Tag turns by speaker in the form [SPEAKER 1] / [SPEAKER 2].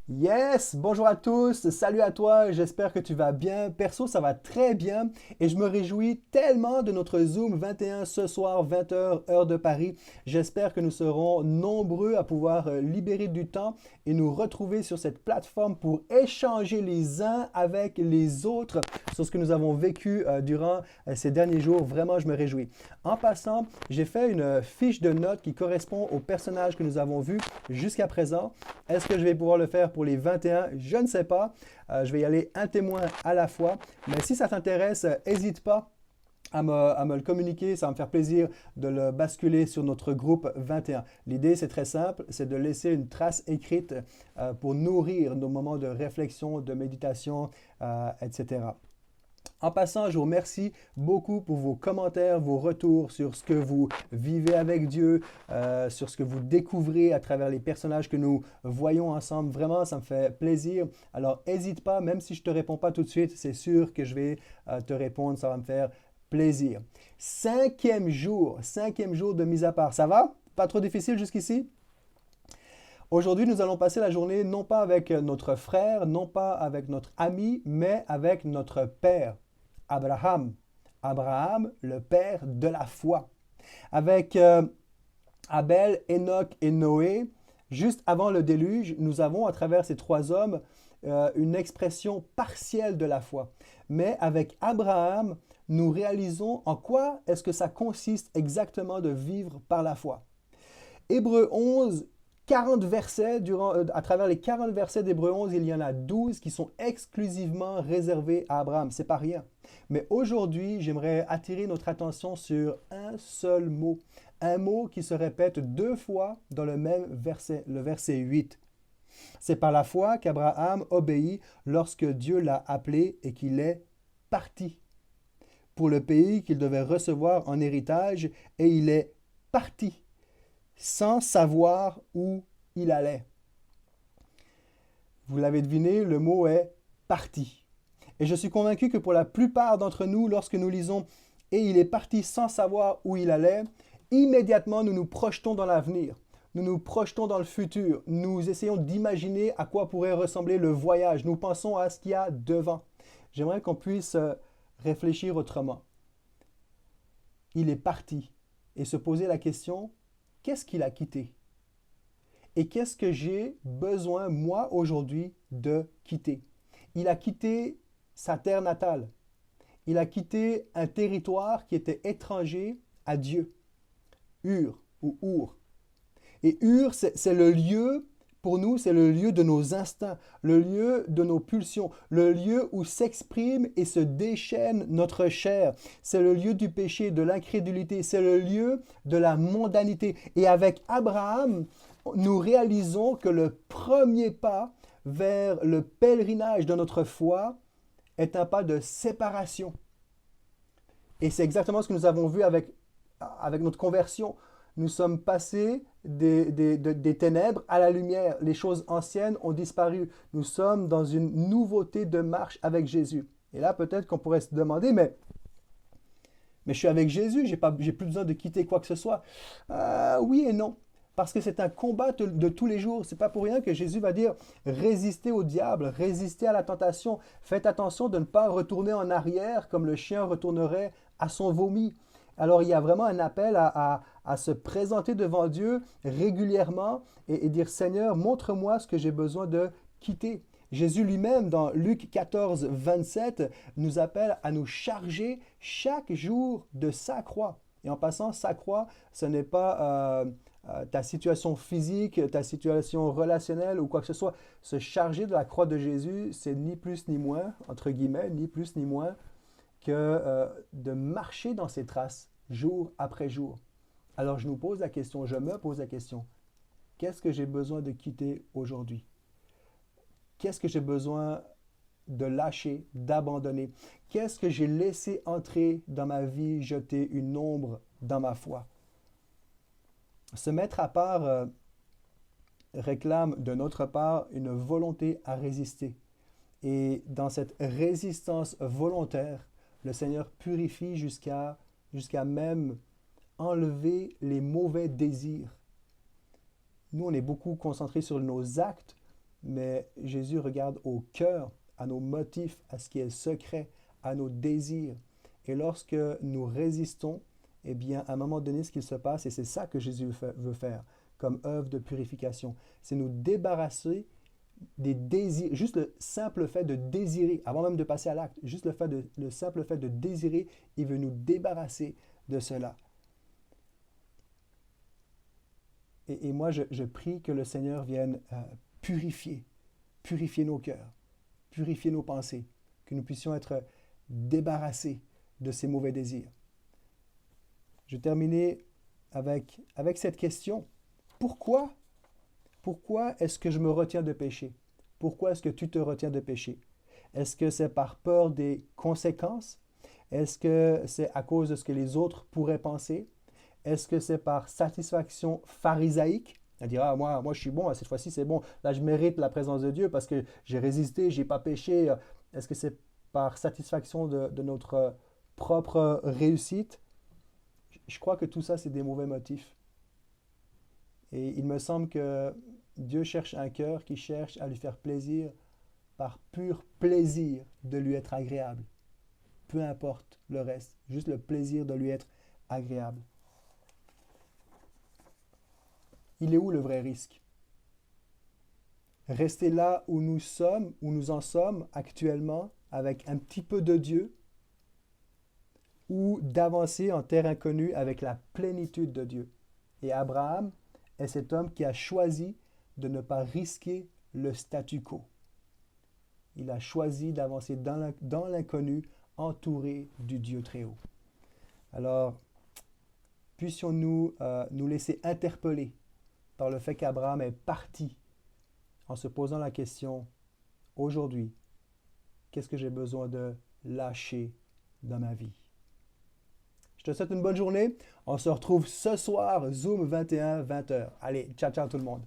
[SPEAKER 1] Yes, bonjour à tous, salut à toi, j'espère que tu vas bien. Perso, ça va très bien et je me réjouis tellement de notre Zoom 21 ce soir, 20h, heure de Paris. J'espère que nous serons nombreux à pouvoir libérer du temps et nous retrouver sur cette plateforme pour échanger les uns avec les autres sur ce que nous avons vécu durant ces derniers jours. Vraiment, je me réjouis. En passant, j'ai fait une fiche de notes qui correspond aux personnages que nous avons vus jusqu'à présent. Est-ce que je vais pouvoir le faire pour les 21? Je ne sais pas. Je vais y aller un témoin à la fois. Mais si ça t'intéresse, n'hésite pas à me le communiquer. Ça va me faire plaisir de le basculer sur notre groupe 21. L'idée, c'est très simple, c'est de laisser une trace écrite pour nourrir nos moments de réflexion, de méditation, etc. En passant, je vous remercie beaucoup pour vos commentaires, vos retours sur ce que vous vivez avec Dieu, sur ce que vous découvrez à travers les personnages que nous voyons ensemble. Vraiment, ça me fait plaisir. Alors, n'hésite pas, même si je ne te réponds pas tout de suite, c'est sûr que je vais te répondre. Ça va me faire plaisir. Cinquième jour de mise à part. Ça va? Pas trop difficile jusqu'ici? Aujourd'hui, nous allons passer la journée non pas avec notre frère, non pas avec notre ami, mais avec notre Père, Abraham. Abraham, le Père de la foi. Avec Abel, Enoch et Noé, juste avant le déluge, nous avons à travers ces trois hommes une expression partielle de la foi. Mais avec Abraham, nous réalisons en quoi est-ce que ça consiste exactement de vivre par la foi. Hébreu 11, 40 versets, à travers les 40 versets d'Hébreu 11, il y en a 12 qui sont exclusivement réservés à Abraham. C'est pas rien. Mais aujourd'hui, j'aimerais attirer notre attention sur un seul mot. Un mot qui se répète deux fois dans le même verset, le verset 8. C'est par la foi qu'Abraham obéit lorsque Dieu l'a appelé et qu'il est parti pour le pays qu'il devait recevoir en héritage, et il est parti sans savoir où il allait. Vous l'avez deviné, le mot est parti. Et je suis convaincu que pour la plupart d'entre nous, lorsque nous lisons et il est parti sans savoir où il allait, immédiatement nous nous projetons dans l'avenir. Nous nous projetons dans le futur. Nous essayons d'imaginer à quoi pourrait ressembler le voyage. Nous pensons à ce qu'il y a devant. J'aimerais qu'on puisse réfléchir autrement. Il est parti et se poser la question, qu'est-ce qu'il a quitté? Et qu'est-ce que j'ai besoin, moi, aujourd'hui, de quitter? Il a quitté sa terre natale. Il a quitté un territoire qui était étranger à Dieu. Ur ou Our. Et Ur, c'est le lieu, pour nous, c'est le lieu de nos instincts, le lieu de nos pulsions, le lieu où s'exprime et se déchaîne notre chair. C'est le lieu du péché, de l'incrédulité, c'est le lieu de la mondanité. Et avec Abraham, nous réalisons que le premier pas vers le pèlerinage de notre foi est un pas de séparation. Et c'est exactement ce que nous avons vu avec notre conversion. Nous sommes passés des ténèbres à la lumière. Les choses anciennes ont disparu. Nous sommes dans une nouveauté de marche avec Jésus. Et là, peut-être qu'on pourrait se demander, mais je suis avec Jésus, j'ai plus besoin de quitter quoi que ce soit. Oui et non. Parce que c'est un combat de tous les jours. C'est pas pour rien que Jésus va dire résistez au diable, résistez à la tentation. Faites attention de ne pas retourner en arrière comme le chien retournerait à son vomi. Alors il y a vraiment un appel à se présenter devant Dieu régulièrement et dire Seigneur, montre-moi ce que j'ai besoin de quitter. Jésus lui-même, dans Luc 14, 27, nous appelle à nous charger chaque jour de sa croix. Et en passant, sa croix, ce n'est pas ta situation physique, ta situation relationnelle ou quoi que ce soit. Se charger de la croix de Jésus, c'est ni plus ni moins, entre guillemets, ni plus ni moins que de marcher dans ses traces jour après jour. Alors je nous pose la question, je me pose la question, qu'est-ce que j'ai besoin de quitter aujourd'hui? Qu'est-ce que j'ai besoin de lâcher, d'abandonner? Qu'est-ce que j'ai laissé entrer dans ma vie, jeter une ombre dans ma foi? Se mettre à part réclame de notre part une volonté à résister. Et dans cette résistance volontaire, le Seigneur purifie jusqu'à même enlever les mauvais désirs. Nous, on est beaucoup concentrés sur nos actes, mais Jésus regarde au cœur, à nos motifs, à ce qui est secret, à nos désirs. Et lorsque nous résistons, eh bien, à un moment donné, ce qu'il se passe, et c'est ça que Jésus veut faire comme œuvre de purification, c'est nous débarrasser des désirs, juste le simple fait de désirer, avant même de passer à l'acte, juste le simple fait de désirer, il veut nous débarrasser de cela. Et moi, je prie que le Seigneur vienne purifier nos cœurs, purifier nos pensées, que nous puissions être débarrassés de ces mauvais désirs. Je vais terminer avec cette question. Pourquoi est-ce que je me retiens de pécher? Pourquoi est-ce que tu te retiens de pécher? Est-ce que c'est par peur des conséquences? Est-ce que c'est à cause de ce que les autres pourraient penser? Est-ce que c'est par satisfaction pharisaïque? C'est-à-dire, ah, moi je suis bon, cette fois-ci c'est bon, là je mérite la présence de Dieu parce que j'ai résisté, j'ai pas péché. Est-ce que c'est par satisfaction de notre propre réussite? Je crois que tout ça, c'est des mauvais motifs. Et il me semble que Dieu cherche un cœur qui cherche à lui faire plaisir par pur plaisir de lui être agréable. Peu importe le reste, juste le plaisir de lui être agréable. Il est où le vrai risque? Rester là où nous sommes, où nous en sommes actuellement, avec un petit peu de Dieu, ou d'avancer en terre inconnue avec la plénitude de Dieu. Et Abraham est cet homme qui a choisi de ne pas risquer le statu quo. Il a choisi d'avancer dans l'inconnu, entouré du Dieu très haut. Alors, puissions-nous nous laisser interpeller par le fait qu'Abraham est parti en se posant la question, aujourd'hui, qu'est-ce que j'ai besoin de lâcher dans ma vie? Je te souhaite une bonne journée. On se retrouve ce soir, Zoom 21, 20h. Allez, ciao, ciao tout le monde.